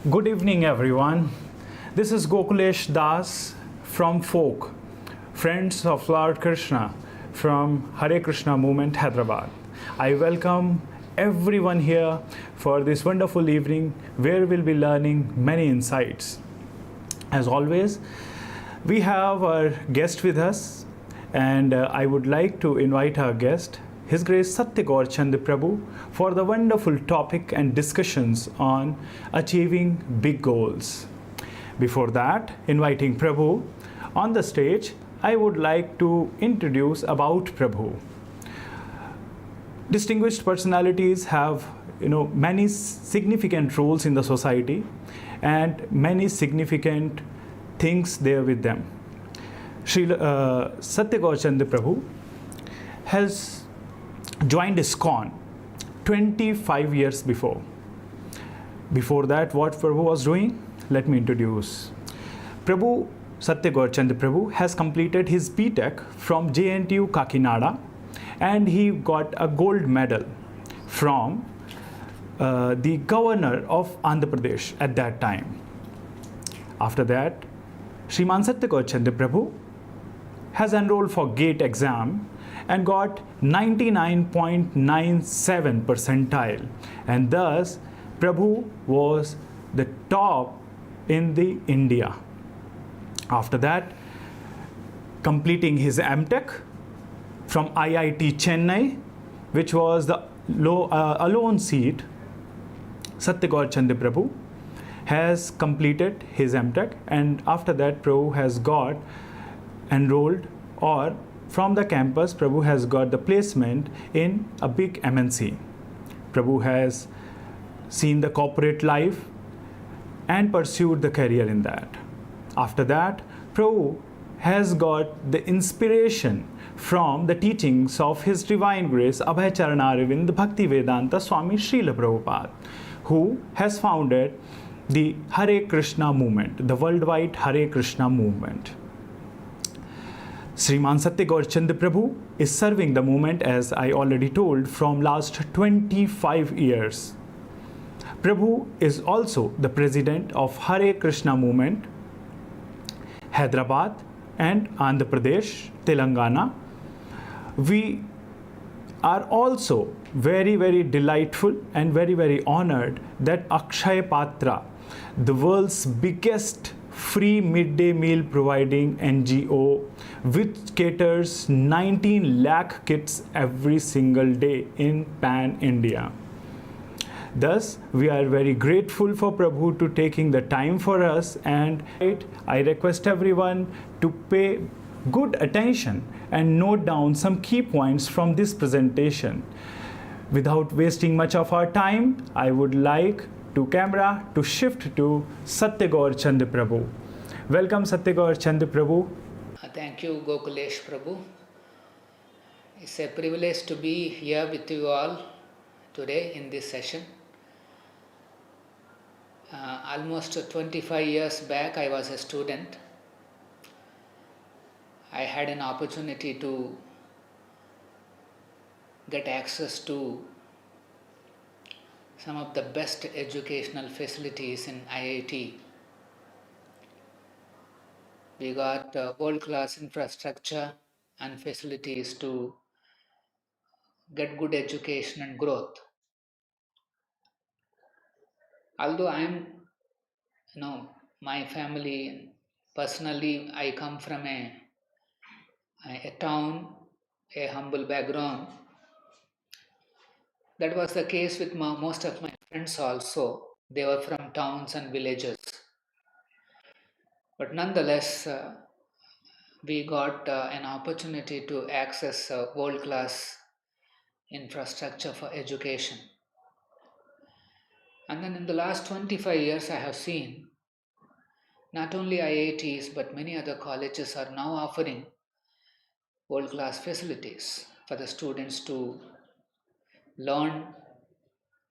Good evening, everyone. This is Gokulesh Das from Folk, Friends of Lord Krishna from Hare Krishna Movement, Hyderabad. I welcome everyone here for this wonderful evening where we'll be learning many insights. As always, we have our guest with us, and I would like to invite our guest, His Grace Satya Chandra Prabhu, for the wonderful topic and discussions on achieving big goals. Before that, inviting Prabhu on the stage, I would like to introduce about Prabhu. Distinguished personalities have many significant roles in the society and many significant things there with them. Satya Chandra Prabhu has joined ISKCON 25 years before. Before that, what Prabhu was doing? Let me introduce. Prabhu, Satya Chandra Prabhu, has completed his BTech from JNTU Kakinada, and he got a gold medal from the governor of Andhra Pradesh at that time. After that, Shriman Satya Chandra Prabhu has enrolled for GATE exam and got 99.97 percentile, and thus Prabhu was the top in the India. After that, completing his MTech from IIT Chennai, which was the alone seat, Satya Chandra Prabhu has completed his MTech, and after that Prabhu has got enrolled, or from the campus Prabhu has got the placement in a big MNC. Prabhu has seen the corporate life and pursued the career in that. After that, Prabhu has got the inspiration from the teachings of His Divine Grace Abhay Charanaravind Bhakti Vedanta Swami Srila Prabhupada, who has founded the Hare Krishna movement, the worldwide Hare Krishna movement. Shriman Satya Chandra Prabhu is serving the movement, as I already told, from last 25 years. Prabhu is also the president of Hare Krishna movement, Hyderabad and Andhra Pradesh, Telangana. We are also very, very delightful and very, very honored that Akshaya Patra, the world's biggest free midday meal providing NGO, which caters 19 lakh kids every single day in Pan India. Thus, we are very grateful for Prabhu to taking the time for us, and I request everyone to pay good attention and note down some key points from this presentation. Without wasting much of our time, I would like to shift to Satya Chandra Prabhu. Welcome, Satya Chandra Prabhu. Thank you, Gokulesh Prabhu. It's a privilege to be here with you all today in this session. Almost 25 years back, I was a student. I had an opportunity to get access to some of the best educational facilities in IIT. We got world-class infrastructure and facilities to get good education and growth. Although my family, personally, I come from a town, a humble background. That was the case with most of my friends also. They were from towns and villages. But nonetheless, we got an opportunity to access world-class infrastructure for education. And then in the last 25 years, I have seen not only IITs, but many other colleges are now offering world-class facilities for the students to learn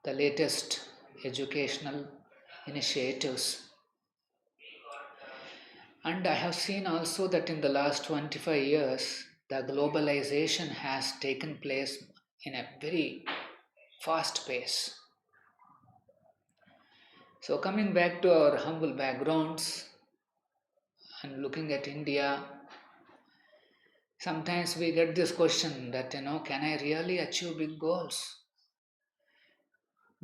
the latest educational initiatives. And I have seen also that in the last 25 years, the globalization has taken place in a very fast pace. So coming back to our humble backgrounds and looking at India, sometimes we get this question that, can I really achieve big goals?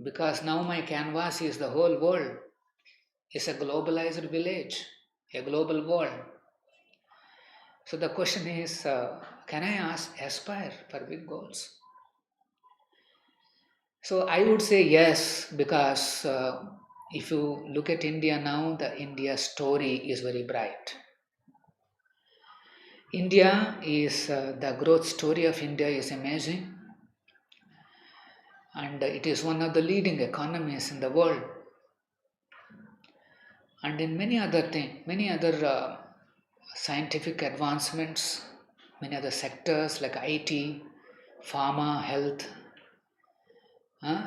Because now my canvas is the whole world. It's a globalized village, a global world. So the question is, can I aspire for big goals? So I would say yes, because if you look at India now, the India story is very bright. India is the growth story of India is amazing, and it is one of the leading economies in the world. And in many other scientific advancements, many other sectors like IT, pharma, health,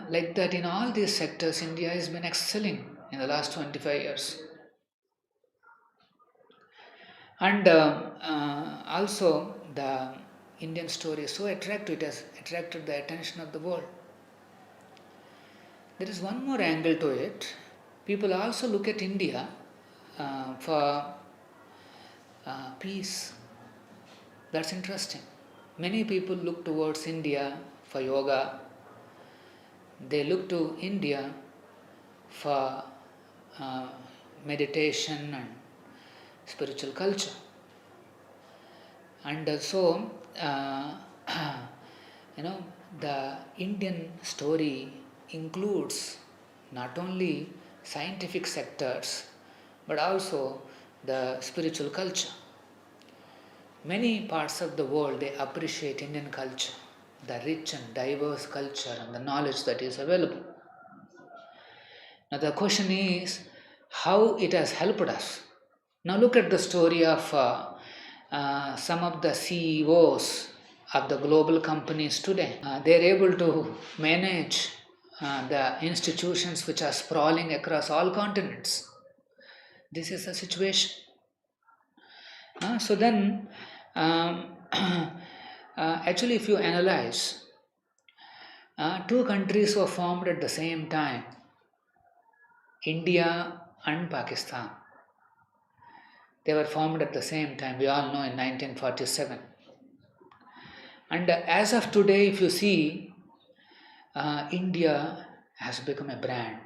like that, in all these sectors, India has been excelling in the last 25 years. And also, the Indian story is so attractive, it has attracted the attention of the world. There is one more angle to it. People also look at India for peace. That's interesting. Many people look towards India for yoga. They look to India for uh, meditation and spiritual culture. And so, the Indian story includes not only scientific sectors but also the spiritual culture. Many parts of the world, they appreciate Indian culture, the rich and diverse culture and the knowledge that is available. Now the question is how it has helped us. Now look at the story of some of the CEOs of the global companies today. They are able to manage the institutions which are sprawling across all continents. This is the situation. So then, actually, if you analyze, two countries were formed at the same time, India and Pakistan. They were formed at the same time, we all know, in 1947. And as of today, if you see, India has become a brand.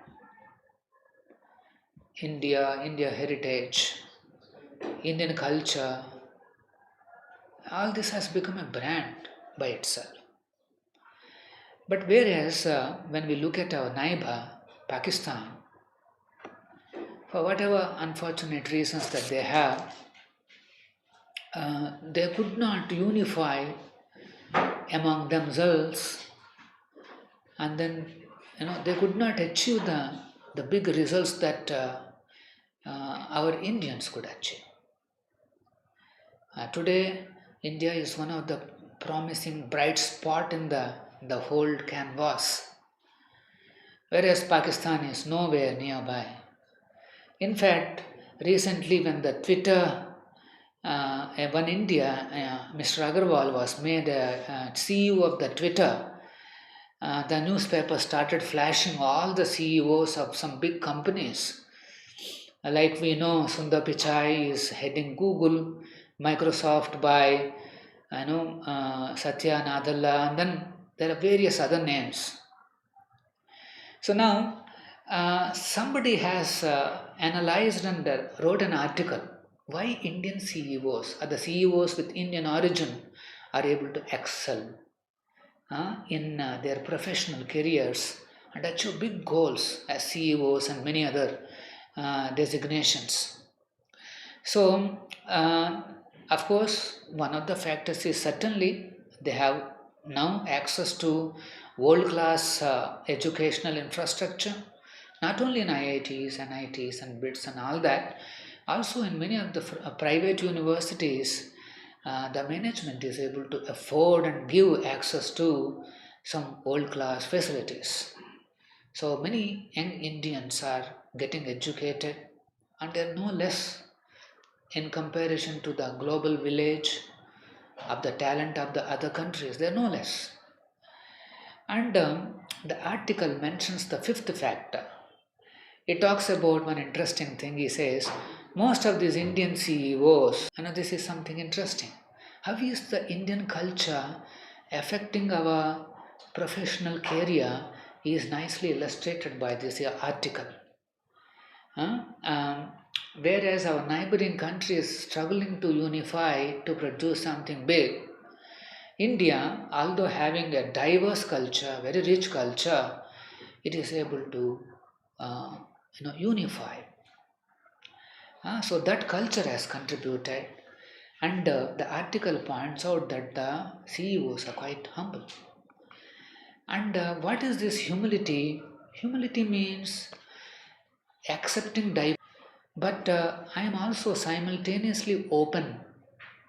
India heritage, Indian culture, all this has become a brand by itself. But whereas when we look at our neighbor, Pakistan, for whatever unfortunate reasons that they have, they could not unify among themselves, and then they could not achieve the big results that our Indians could achieve. Today, India is one of the promising bright spot in the whole canvas, whereas Pakistan is nowhere nearby. In fact, recently when the Twitter, One India, Mr. Agarwal was made CEO of the Twitter, the newspaper started flashing all the CEOs of some big companies. Like we know, Sundar Pichai is heading Google, Microsoft by Satya, and then there are various other names. So now somebody has analyzed and wrote an article why Indian CEOs or the CEOs with Indian origin are able to excel in their professional careers and achieve big goals as CEOs and many other designations. So, of course, one of the factors is certainly they have now access to world-class educational infrastructure, not only in IITs, NITs and BITS and all that, also in many of the private universities, the management is able to afford and give access to some world-class facilities. So many young Indians are getting educated and they are no less in comparison to the global village of the talent of the other countries. They are no less. And the article mentions the fifth factor. He talks about one interesting thing. He says, most of these Indian CEOs, this is something interesting. How is the Indian culture affecting our professional career is nicely illustrated by this article. Huh? Whereas our neighboring country is struggling to unify to produce something big, India, although having a diverse culture, very rich culture, it is able to unify. So that culture has contributed, and the article points out that the CEOs are quite humble. And what is this humility? Humility means accepting diversity, but I am also simultaneously open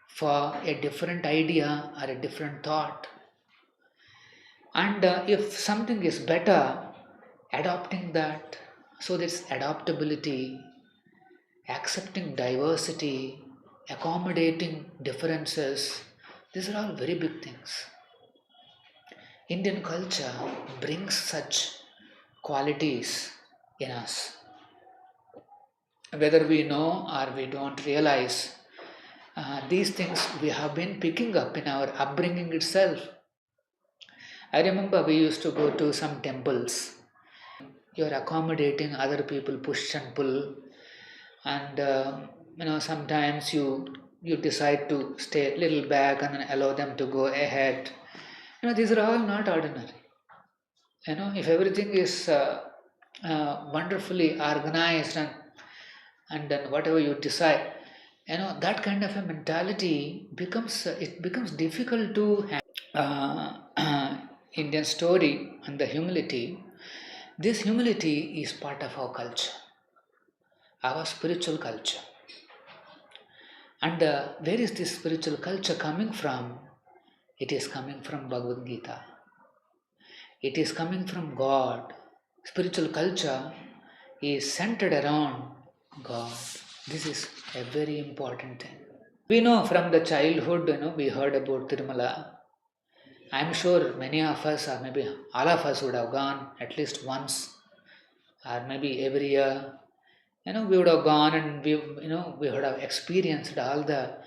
for a different idea or a different thought. And if something is better, adopting that. So there's adaptability, accepting diversity, accommodating differences. These are all very big things. Indian culture brings such qualities in us. Whether we know or we don't realize, these things we have been picking up in our upbringing itself. I remember we used to go to some temples. You're accommodating other people, push and pull, and sometimes you decide to stay a little back and then allow them to go ahead. These are all not ordinary. If everything is wonderfully organized and then whatever you decide, that kind of a mentality becomes difficult to handle. Indian story and the humility. This humility is part of our culture, our spiritual culture. And where is this spiritual culture coming from? It is coming from Bhagavad Gita. It is coming from God. Spiritual culture is centered around God. This is a very important thing. We know from the childhood, we heard about Tirumala. I'm sure many of us, or maybe all of us, would have gone at least once, or maybe every year. We would have gone and we would have experienced all the,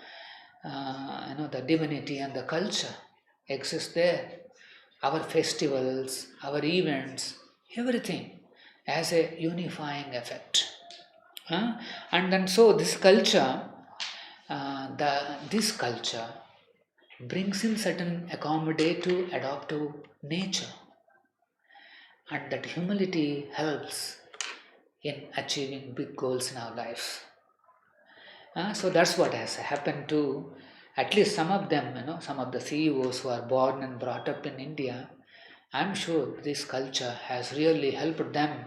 the divinity and the culture exists there. Our festivals, our events, everything has a unifying effect. And then so this culture, this culture brings in certain accommodative, adaptive nature, and that humility helps in achieving big goals in our life. So that's what has happened to at least some of them, some of the CEOs who are born and brought up in India. I'm sure this culture has really helped them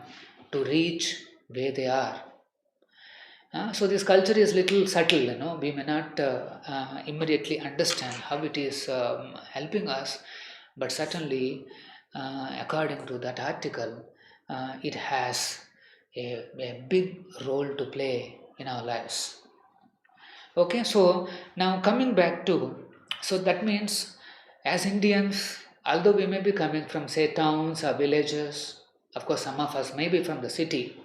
to reach where they are. So this culture is little subtle, we may not immediately understand how it is helping us, but certainly according to that article, it has a big role to play in our lives. Okay, so now coming back to, so that means as Indians, although we may be coming from say towns or villages, of course some of us may be from the city,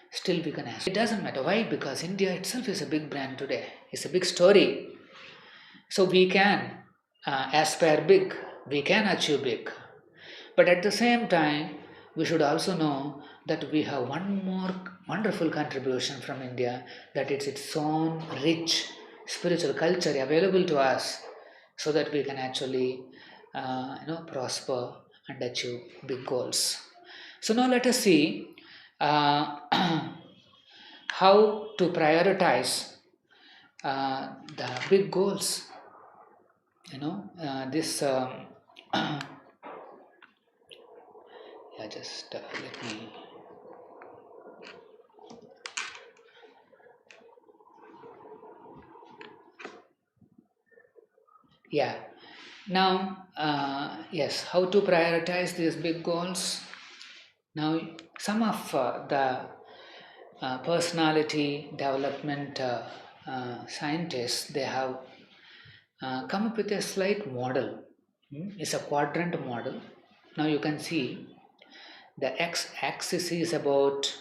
still we can ask. It doesn't matter. Why? Because India itself is a big brand today. It's a big story. So we can aspire big. We can achieve big. But at the same time, we should also know that we have one more wonderful contribution from India, that it's its own rich spiritual culture available to us, so that we can actually prosper and achieve big goals. So now let us see how to prioritize the big goals. This just let me. Yeah. Now, yes, how to prioritize these big goals. Now, some of the personality development scientists, they have come up with a slight model. It's a quadrant model. Now you can see the x-axis is about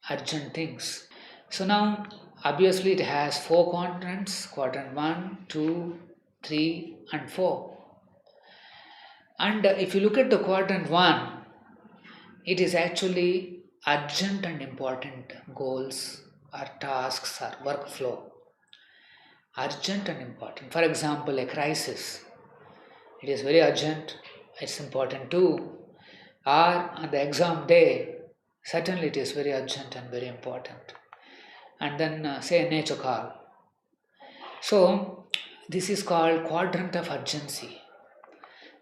urgent things. So now, obviously, it has 4 quadrants: quadrant 1, 2, 3, and 4. And if you look at the quadrant 1, it is actually urgent and important goals or tasks or workflow. Urgent and important. For example, a crisis. It is very urgent, it's important too. Or on the exam day, certainly it is very urgent and very important. And then say a nature call. So this is called quadrant of urgency.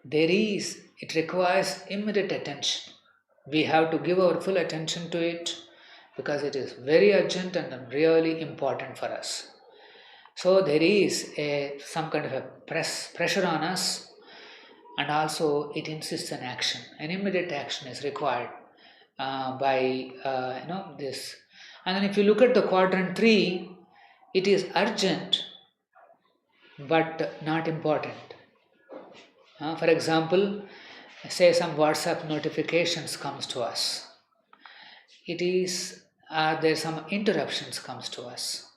It requires immediate attention. We have to give our full attention to it because it is very urgent and really important for us. So there is some kind of a pressure on us, and also it insists on action. An immediate action is required by this. And then if you look at the quadrant 3, it is urgent but not important. For example, say some WhatsApp notifications comes to us. There's some interruptions comes to us,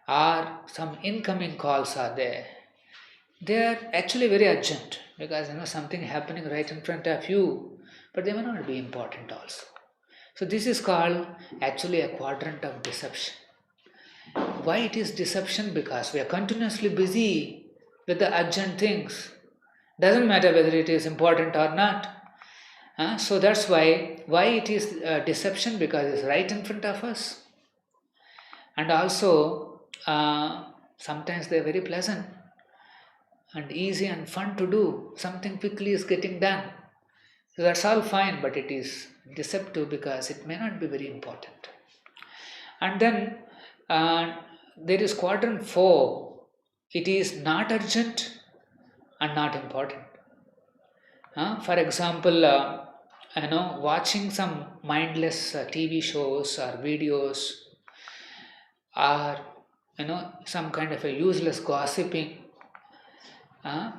or some incoming calls are there. They are actually very urgent because something happening right in front of you, but they may not be important also. So this is called actually a quadrant of deception. Why it is deception? Because we are continuously busy with the urgent things. Doesn't matter whether it is important or not. So that's why it is deception, because it's right in front of us. And also sometimes they're very pleasant and easy and fun to do. Something quickly is getting done. So that's all fine, but it is deceptive because it may not be very important. And then there is quadrant 4. It is not urgent and not important. For example, watching some mindless TV shows or videos, or some kind of a useless gossiping.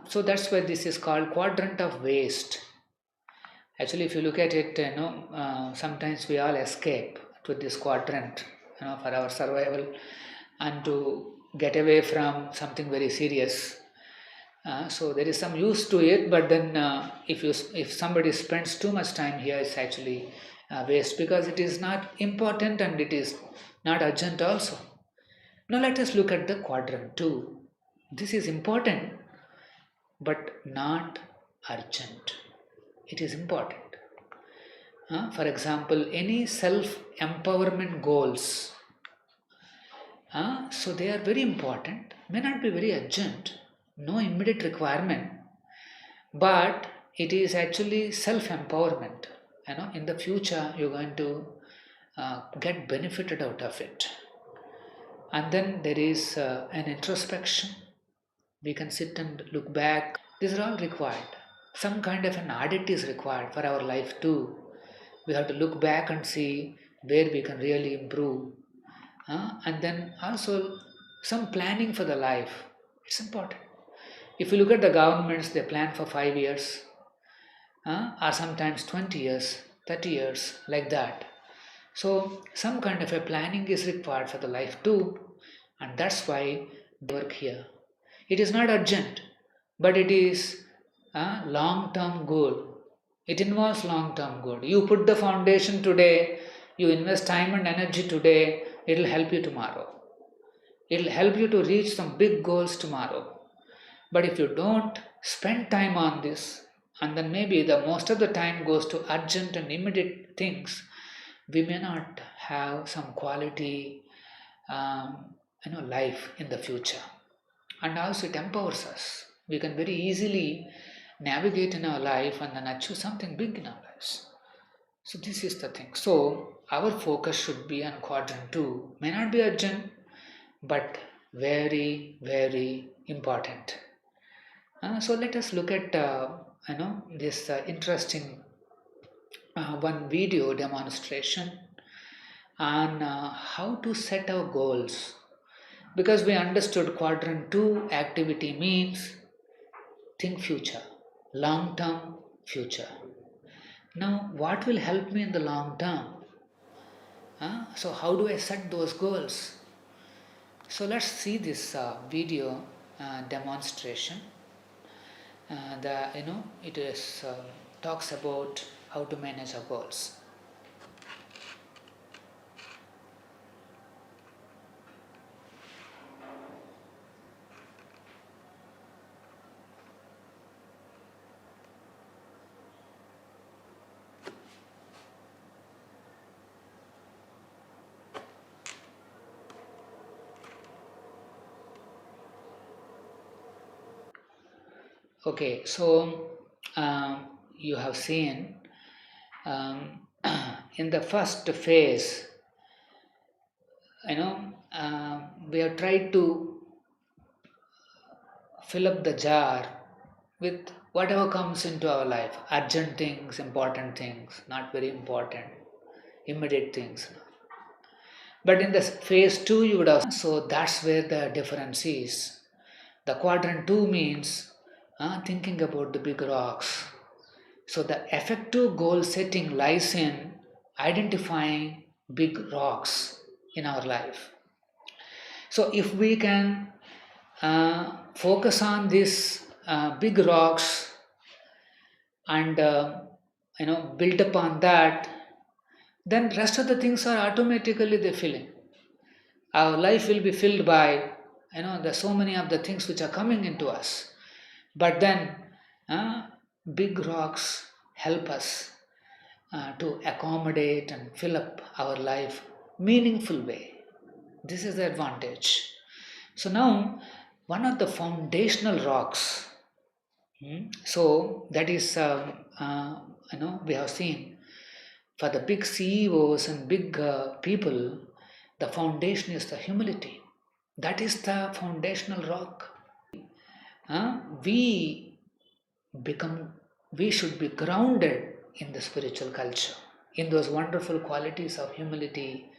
So that's why this is called quadrant of waste. Actually, if you look at it, sometimes we all escape to this quadrant, for our survival and to get away from something very serious. So there is some use to it, but then if somebody spends too much time here, it's actually waste, because it is not important and it is not urgent also. Now let us look at the quadrant 2. This is important but not urgent. It is important. For example, any self-empowerment goals. So they are very important, may not be very urgent, no immediate requirement, but it is actually self-empowerment. In the future you're going to get benefited out of it. And then there is an introspection. We can sit and look back. These are all required. Some kind of an audit is required for our life too. We have to look back and see where we can really improve. And then also some planning for the life. It's important. If you look at the governments, they plan for 5 years, or sometimes 20 years, 30 years, like that. So some kind of a planning is required for the life too, and that's why they work here. It is not urgent, but it is a long-term goal. It involves long-term goal. You put the foundation today, you invest time and energy today, it will help you tomorrow. It will help you to reach some big goals tomorrow. But if you don't spend time on this, and then maybe the most of the time goes to urgent and immediate things, we may not have some quality life in the future. And also it empowers us. We can very easily navigate in our life and then achieve something big in our lives. So this is the thing. So our focus should be on quadrant 2. May not be urgent, but very, very important. So let us look at this interesting one video demonstration on how to set our goals, because we understood quadrant 2 activity means think future, long term future. Now what will help me in the long term? So how do I set those goals? So let's see this video demonstration. It is talks about how to manage our goals. Okay, so you have seen um, in the first phase, we have tried to fill up the jar with whatever comes into our life, urgent things, important things, not very important, immediate things. But in the phase 2, you would have, so that's where the difference is. The quadrant 2 means thinking about the big rocks. So the effective goal setting lies in identifying big rocks in our life. So if we can focus on these big rocks and build upon that, then rest of the things are automatically they fill in. Our life will be filled by there's so many of the things which are coming into us. But then big rocks help us to accommodate and fill up our life meaningful way. This is the advantage. So now one of the foundational rocks, so that is we have seen for the big CEOs and big people, the foundation is the humility. That is the foundational rock. We become, we should be grounded in the spiritual culture, in those wonderful qualities of humility,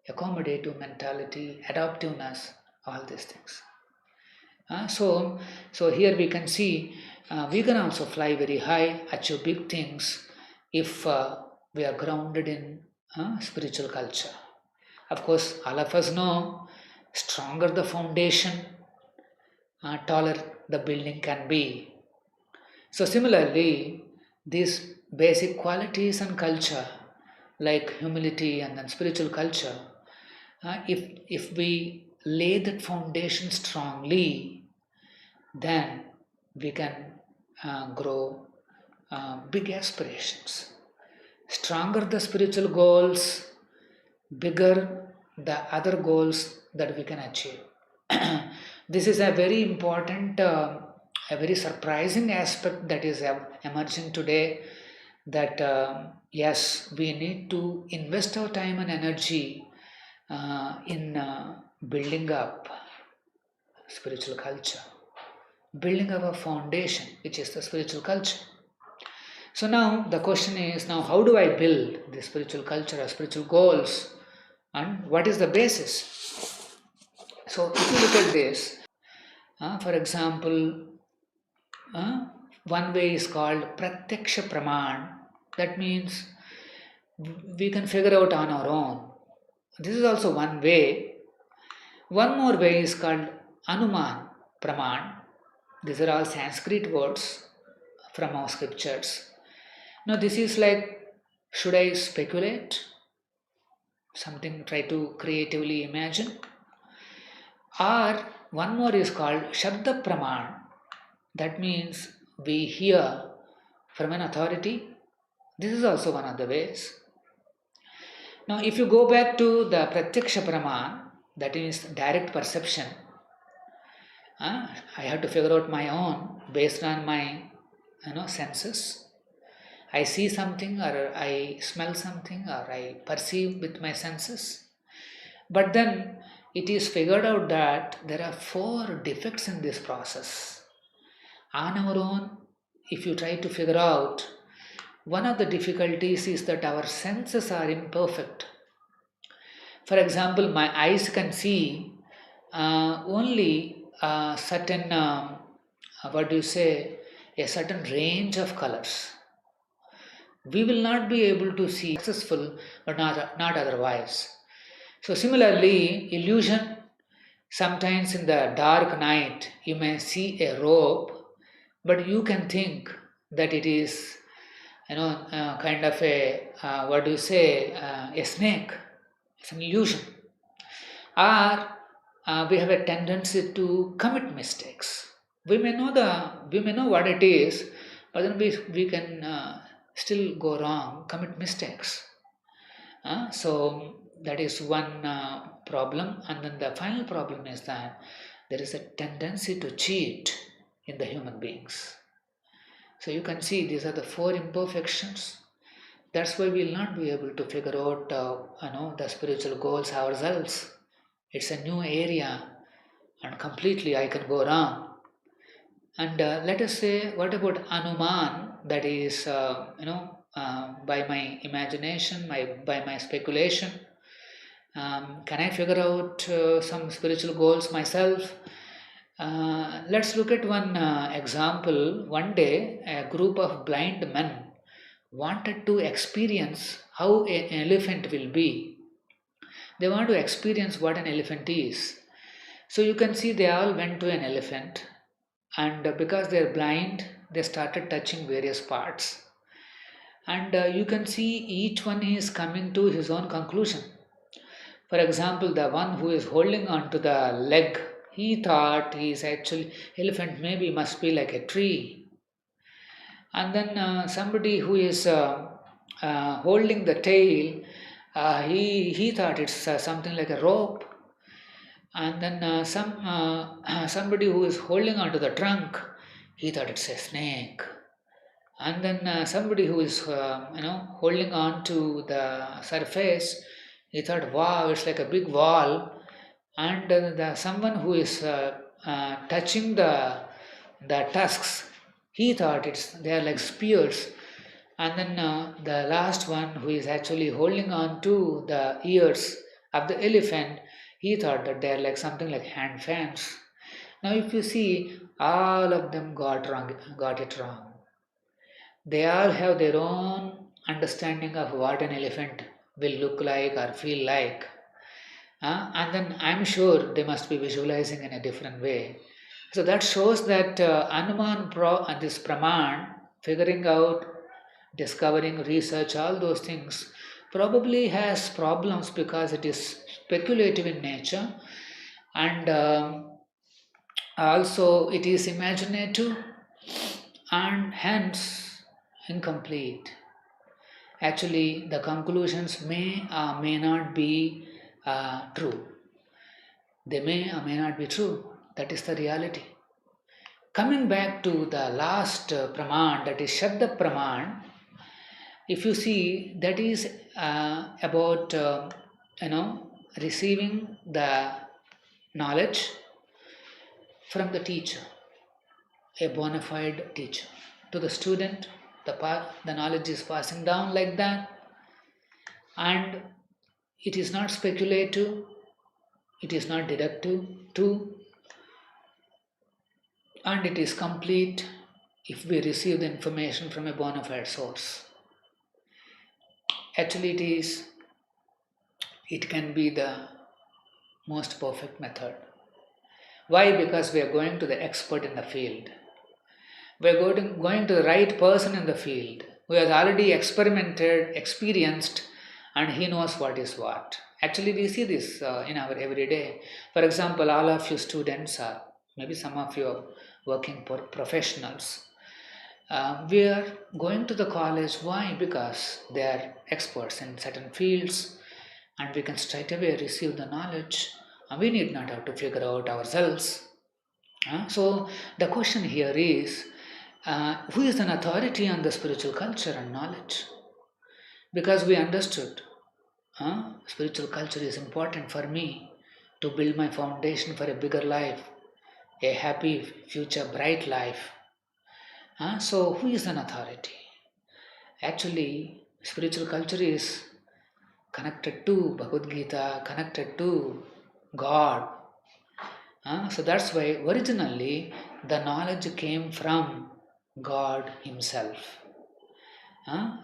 accommodative mentality, adaptiveness, all these things. So here we can see we can also fly very high, achieve big things if we are grounded in spiritual culture. Of course, all of us know stronger the foundation, taller the building can be. So similarly, these basic qualities and culture, like humility and then spiritual culture, if we lay that foundation strongly, then we can grow big aspirations. Stronger the spiritual goals, bigger the other goals that we can achieve. This is a very important, a very surprising aspect that is emerging today, that yes, we need to invest our time and energy in building up spiritual culture, building our foundation, which is the spiritual culture. So now the question is, now how do I build the spiritual culture or spiritual goals, and what is the basis? So if you look at this, for example, one way is called pratyaksha praman. That means we can figure out on our own. This is also one way. One more way is called anuman praman. These are all Sanskrit words from our scriptures. Now this is like, should I speculate? Something try to creatively imagine? Or one more is called Shabda Praman. That means we hear from an authority. This is also one of the ways. Now if you go back to the Pratyaksha Praman, that is direct perception, I have to figure out my own based on my senses. I see something, or I smell something, or I perceive with my senses. But then it is figured out that there are 4 defects in this process. On our own, if you try to figure out, one of the difficulties is that our senses are imperfect. For example, my eyes can see only a certain, a certain range of colors. we will not be able to see successful, but not otherwise. So similarly, illusion, sometimes in the dark night you may see a rope, but you can think that it is, kind of a, what do you say, a snake. It's an illusion. Or we have a tendency to commit mistakes. We may know what it is, but then we can still go wrong, commit mistakes. So that is one problem. And then the final problem is that there is a tendency to cheat in the human beings. So you can see these are the four imperfections. That's why we'll not be able to figure out the spiritual goals ourselves. It's a new area, and completely I can go wrong. And let us say, what about Anuman? That is, by my imagination, by my speculation, can I figure out some spiritual goals myself? Let's look at one example. One day, a group of blind men wanted to experience how an elephant will be. They want to experience what an elephant is. So you can see they all went to an elephant, and because they're blind, they started touching various parts. And you can see each one is coming to his own conclusion. For example, the one who is holding on to the leg, he thought he is actually elephant, maybe must be like a tree. And then somebody who is holding the tail, he thought it's something like a rope. And then somebody who is holding onto the trunk, he thought it's a snake. And then somebody who is holding on to the surface, he thought, wow, it's like a big wall. And someone who is touching the tusks, he thought they are like spears. And then the last one who is actually holding on to the ears of the elephant, he thought that they are like something like hand fans. Now if you see, all of them got it wrong. They all have their own understanding of what an elephant will look like or feel like. And then I'm sure they must be visualizing in a different way. So that shows that this Praman, figuring out, discovering, research, all those things, probably has problems because it is speculative in nature, and also it is imaginative, and hence incomplete. Actually, the conclusions may not be true. They may or may not be true. That is the reality. Coming back to the last Praman, that is Shabda Praman, if you see, that is about receiving the knowledge from the teacher, a bona fide teacher. To the student, the knowledge is passing down like that, and it is not speculative, it is not deductive too, and it is complete if we receive the information from a bona fide source. Actually, it can be the most perfect method. Why? Because we are going to the expert in the field. We are going to the right person in the field who has already experimented, experienced, and he knows what is what. Actually, we see this in our everyday. For example, all of you students, or maybe some of you are working professionals, we are going to the college. Why? Because they are experts in certain fields, and we can straight away receive the knowledge, and we need not have to figure out ourselves. So the question here is, who is an authority on the spiritual culture and knowledge? Because we understood spiritual culture is important for me to build my foundation for a bigger life, a happy future, bright life. So who is an authority? Actually, spiritual culture is connected to Bhagavad Gita, connected to God. So that's why originally the knowledge came from God Himself.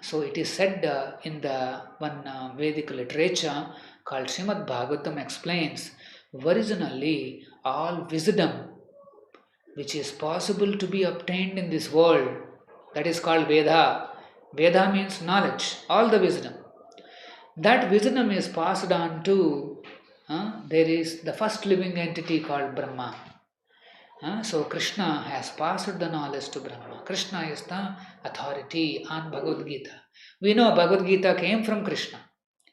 So it is said in the one Vedic literature called Srimad Bhagavatam explains, originally all wisdom which is possible to be obtained in this world, that is called Veda. Veda means knowledge, all the wisdom. That wisdom is passed on to, there is the first living entity called Brahma. So Krishna has passed the knowledge to Brahma. Krishna is the authority on Bhagavad Gita. We know Bhagavad Gita came from Krishna.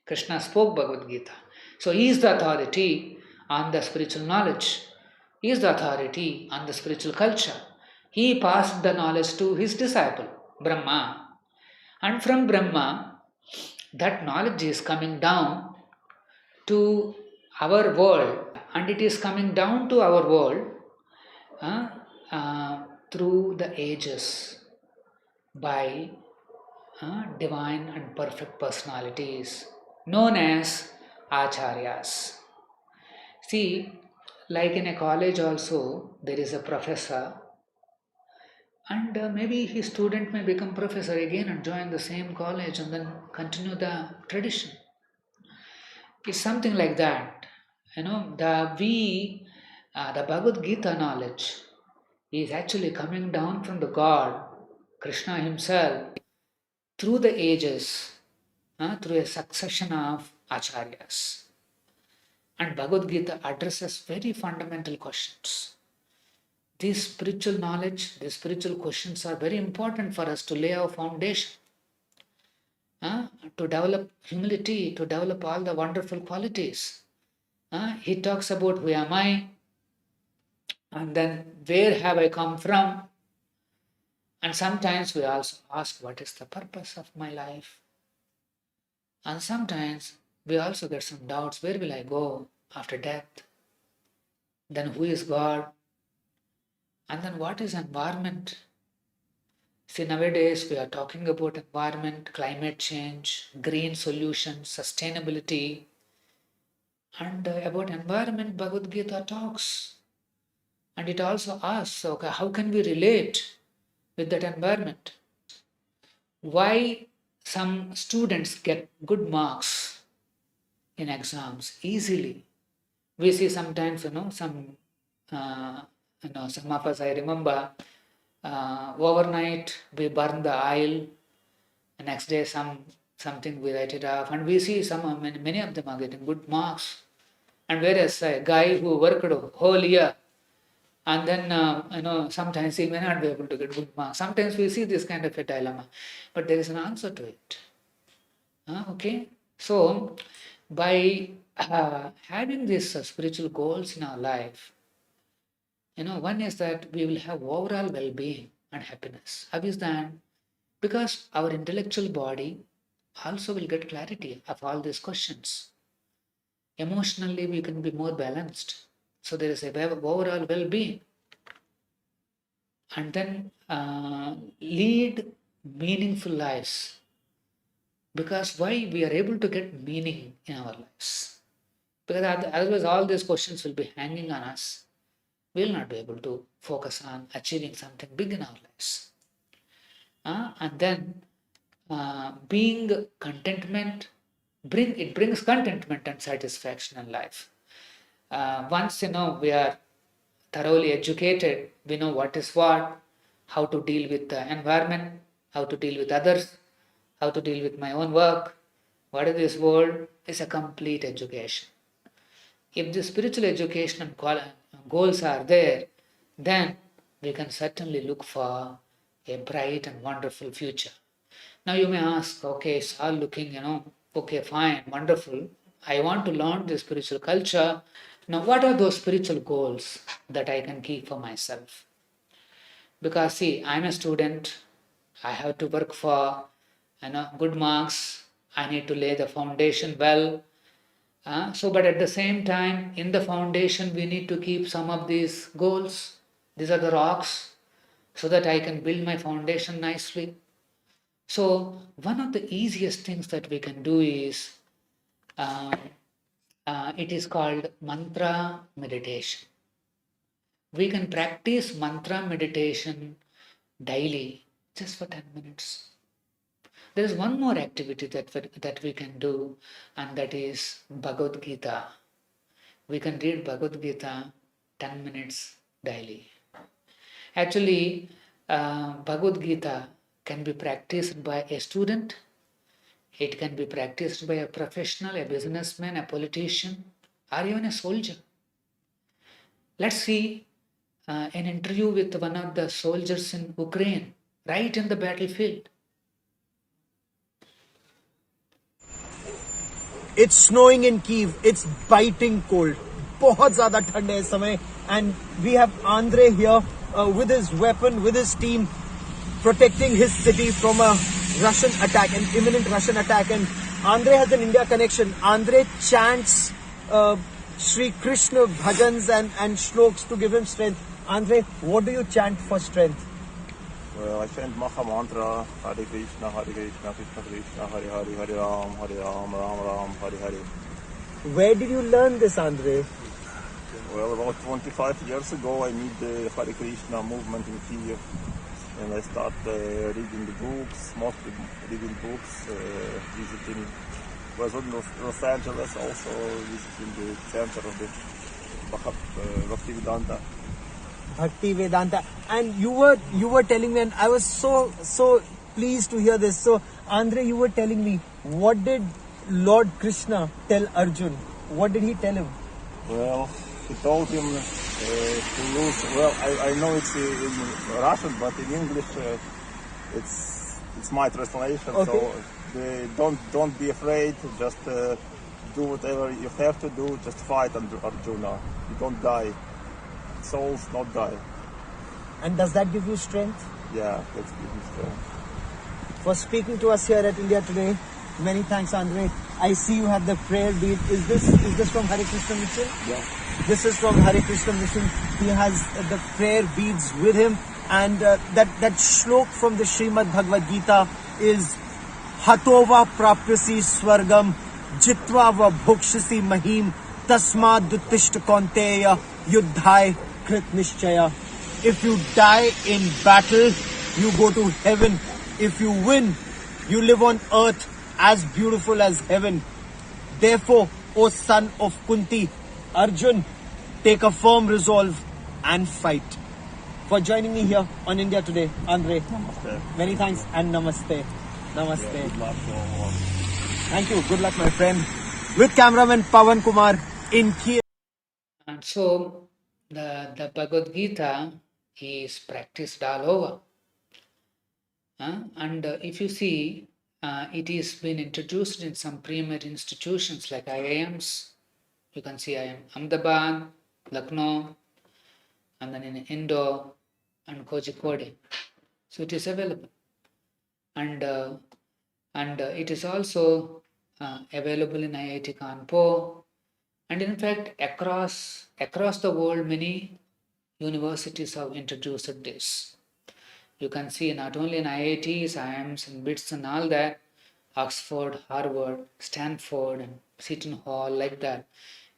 Krishna spoke Bhagavad Gita. So he is the authority on the spiritual knowledge. He is the authority on the spiritual culture. He passed the knowledge to his disciple, Brahma. And from Brahma, that knowledge is coming down to our world. And it is coming down to our world uh, through the ages by divine and perfect personalities known as acharyas. See, like in a college also, there is a professor, and maybe his student may become professor again and join the same college and then continue the tradition. It's something like that. The Bhagavad Gita knowledge is actually coming down from the God, Krishna himself, through the ages, through a succession of acharyas. And Bhagavad Gita addresses very fundamental questions. This spiritual knowledge, these spiritual questions are very important for us to lay our foundation, to develop humility, to develop all the wonderful qualities. He talks about who am I, and then where have I come from. And sometimes we also ask, what is the purpose of my life? And sometimes we also get some doubts, where will I go after death? Then who is God? And then what is environment? See, nowadays we are talking about environment, climate change, green solutions, sustainability. And about environment, Bhagavad Gita talks. And it also asks, okay, how can we relate with that environment? Why some students get good marks in exams easily? We see sometimes, some of us, I remember, overnight we burn the oil, the next day something we write it off, and we see many of them are getting good marks. And whereas a guy who worked a whole year, and then sometimes he may not be able to get good marks. Sometimes we see this kind of a dilemma, but there is an answer to it. Okay, so by having these spiritual goals in our life, one is that we will have overall well-being and happiness. How is that? Because our intellectual body also will get clarity of all these questions. Emotionally, we can be more balanced. So there is a overall well-being. And then lead meaningful lives. Because why we are able to get meaning in our lives? Because otherwise all these questions will be hanging on us. We will not be able to focus on achieving something big in our lives. And then being contentment, it brings contentment and satisfaction in life. Once we are thoroughly educated, we know what is what, how to deal with the environment, how to deal with others, how to deal with my own work. What is this world? Is a complete education. If the spiritual education and goals are there, then we can certainly look for a bright and wonderful future. Now you may ask, okay, it's all looking, okay, fine, wonderful. I want to learn the spiritual culture. Now what are those spiritual goals that I can keep for myself? Because see, I'm a student. I have to work for good marks. I need to lay the foundation well. But at the same time, in the foundation, we need to keep some of these goals. These are the rocks, so that I can build my foundation nicely. So one of the easiest things that we can do is, it is called mantra meditation. We can practice mantra meditation daily, just for 10 minutes. There is one more activity that we can do, and that is Bhagavad Gita. We can read Bhagavad Gita 10 minutes daily. Actually, Bhagavad Gita can be practiced by a student, it can be practiced by a professional, a businessman, a politician, or even a soldier. Let's see an interview with one of the soldiers in Ukraine, right in the battlefield. It's snowing in Kiev. It's biting cold. बहुत ज़्यादा ठंड है इस समय. And we have Andre here with his weapon, with his team, protecting his city from a Russian attack, an imminent Russian attack. And Andre has an India connection. Andre chants Sri Krishna bhajans and shloks to give him strength. Andre, what do you chant for strength? Well, I chant Maha Mantra, Hare Krishna, Krishna Krishna, Hare Hare, Hare Ram, Ram Ram, Hare Hare. Where did you learn this, Andre? Well, about 25 years ago, I meet the Hare Krishna movement in Kiev, and I start reading the books, mostly reading books, visiting. Was in Los Angeles, also visiting the center of the Bhakti Vedanta. Bhakti Vedanta. And you were telling me, and I was so pleased to hear this. So, Andre, you were telling me, what did Lord Krishna tell Arjun? What did he tell him? Well, he told him to use. Well, I know it's in Russian, but in English it's my translation. Okay. So don't be afraid. Just do whatever you have to do. Just fight, Arjuna. You don't die. Souls not die. And does that give you strength? Yeah, that's giving strength. For speaking to us here at India Today. Many thanks, Andre. I see you have the prayer bead. Is this from Hare Krishna Mission? Yeah. This is from Hare Krishna Mission. He has the prayer beads with him, and that shlok from the Srimad Bhagavad Gita is Hatova prapyasi swargam jitva va bhukshasi mahim tasmad duttishta konteya yuddhai krit nishchaya. If you die in battle, you go to heaven. If you win, you live on earth as beautiful as heaven. Therefore, O son of Kunti, Arjun, take a firm resolve and fight. For joining me here on India Today, Andre. Namaste. Many thanks and namaste. Namaste. Yeah, good luck to all. Thank you. Good luck, my friend. With cameraman Pawan Kumar in Kiev. And so the Bhagavad Gita is practiced all over. And if you see, it is been introduced in some premier institutions like IIMs. You can see IIM Ahmedabad, Lucknow, and then in Indore and Kozhikode. So it is available. And it is also available in IIT Kanpur. And in fact, across the world, many universities have introduced this. You can see not only in IITs, IIMs, and BITS and all that, Oxford, Harvard, Stanford, and Seton Hall, like that.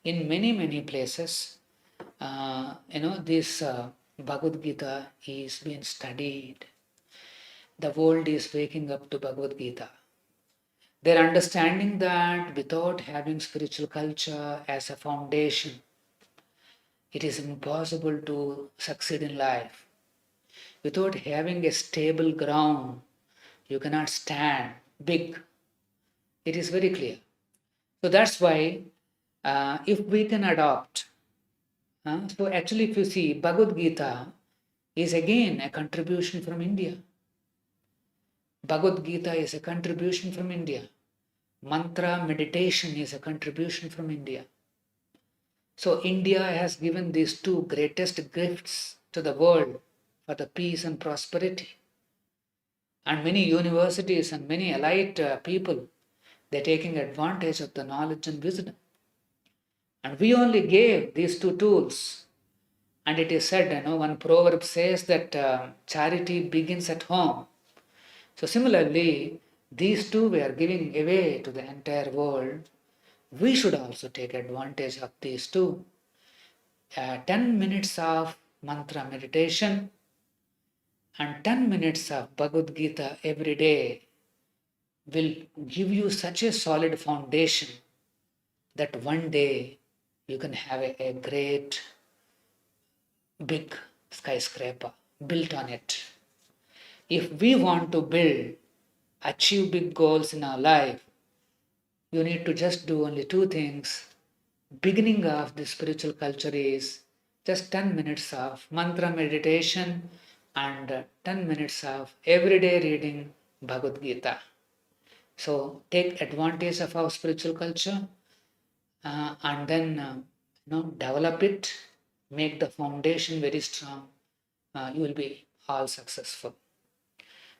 In many places, this Bhagavad Gita is being studied. The world is waking up to Bhagavad Gita. They're understanding that without having spiritual culture as a foundation, it is impossible to succeed in life. Without having a stable ground, you cannot stand big. It is very clear. So that's why if we can adopt, so actually if you see, Bhagavad Gita is again a contribution from India. Bhagavad Gita is a contribution from India. Mantra meditation is a contribution from India. So India has given these two greatest gifts to the world for the peace and prosperity. And many universities and many elite people, they're taking advantage of the knowledge and wisdom. And we only gave these two tools. And it is said, one proverb says that charity begins at home. So similarly, these two we are giving away to the entire world. We should also take advantage of these two. 10 minutes of mantra meditation and 10 minutes of Bhagavad Gita every day will give you such a solid foundation that one day you can have a great big skyscraper built on it. If we want to achieve big goals in our life, you need to just do only two things. Beginning of the spiritual culture is just 10 minutes of mantra meditation and 10 minutes of everyday reading Bhagavad Gita. So take advantage of our spiritual culture and then develop it, make the foundation very strong. You will be all successful.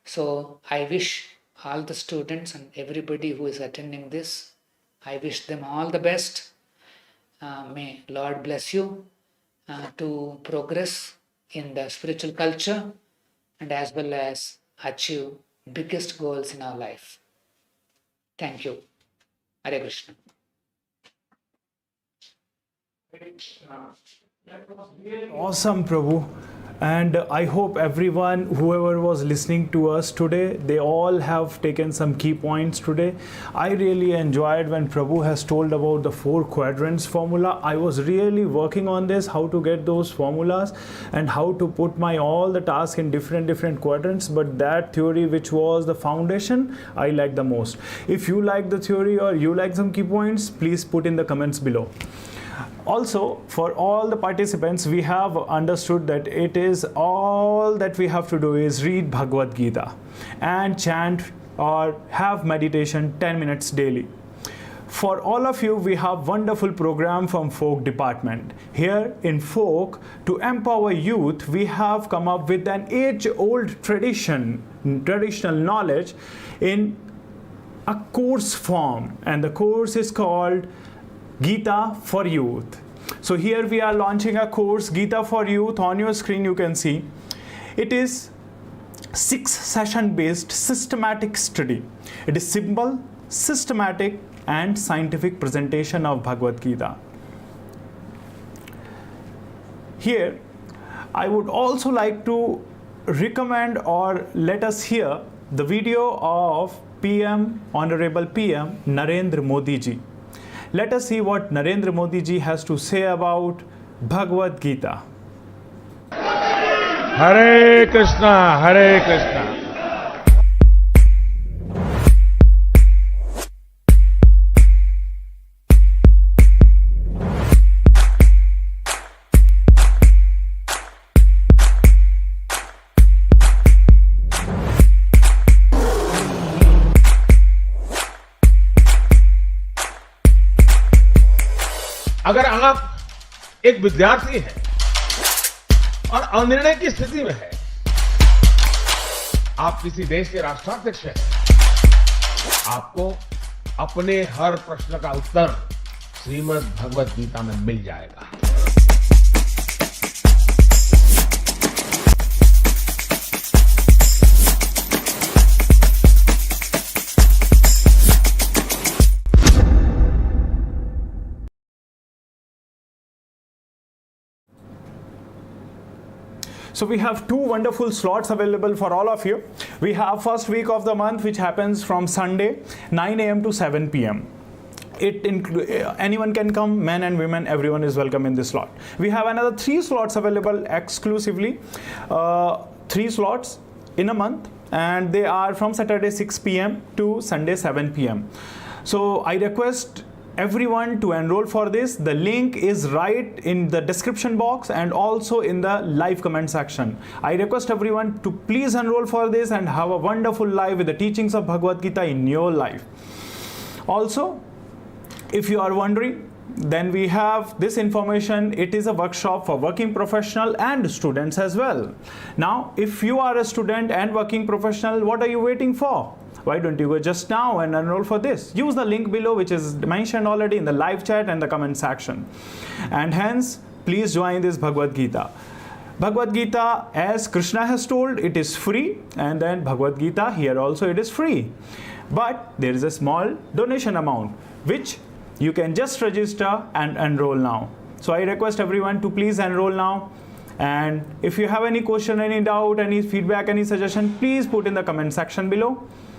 So I wish all the students and everybody who is attending this, I wish them all the best. May Lord bless you to progress in the spiritual culture and as well as achieve biggest goals in our life. Thank you. Hare Krishna. Awesome, Prabhu. And I hope everyone, whoever was listening to us today, they all have taken some key points today. I really enjoyed when Prabhu has told about the 4 quadrants formula. I was really working on this, how to get those formulas and how to put my all the tasks in different quadrants. But that theory, which was the foundation, I like the most. If you like the theory or you like some key points, please put in the comments below. Also, for all the participants, we have understood that it is all that we have to do is read Bhagavad Gita and chant or have meditation 10 minutes daily. For all of you, we have wonderful program from Folk Department. Here in Folk, to empower youth, we have come up with an age-old traditional knowledge in a course form, and the course is called Gita for Youth. So here we are launching a course, Gita for Youth. On your screen you can see it is 6-session based systematic study. It is simple, systematic and scientific presentation of Bhagavad Gita. Here I would also like to recommend or let us hear the video of PM, Honorable PM Narendra Modi ji. Let us see what Narendra Modi ji has to say about Bhagavad Gita. Hare Krishna, Hare Krishna. अगर आप एक विद्यार्थी हैं और अनिर्णय की स्थिति में है, आप किसी देश के राष्ट्राध्यक्ष हैं, आपको अपने हर प्रश्न का उत्तर श्रीमद् भगवद गीता में मिल जाएगा। So we have 2 wonderful slots available for all of you. We have first week of the month, which happens from Sunday 9 a.m. to 7 p.m. Anyone can come, men and women, everyone is welcome in this slot. We have another 3 slots available exclusively, 3 slots in a month, and they are from Saturday 6 p.m. to Sunday 7 p.m. So I request everyone to enroll for this. The link is right in the description box and also in the live comment section. I request everyone to please enroll for this and have a wonderful life with the teachings of Bhagavad Gita in your life. Also, if you are wondering, then we have this information. It is a workshop for working professional and students as well. Now, if you are a student and working professional, what are you waiting for? Why don't you go just now and enroll for this? Use the link below, which is mentioned already in the live chat and the comment section. And hence, please join this Bhagavad Gita. Bhagavad Gita, as Krishna has told, it is free, and then Bhagavad Gita, here also it is free. But there is a small donation amount, which you can just register and enroll now. So I request everyone to please enroll now. And if you have any question, any doubt, any feedback, any suggestion, please put in the comment section below.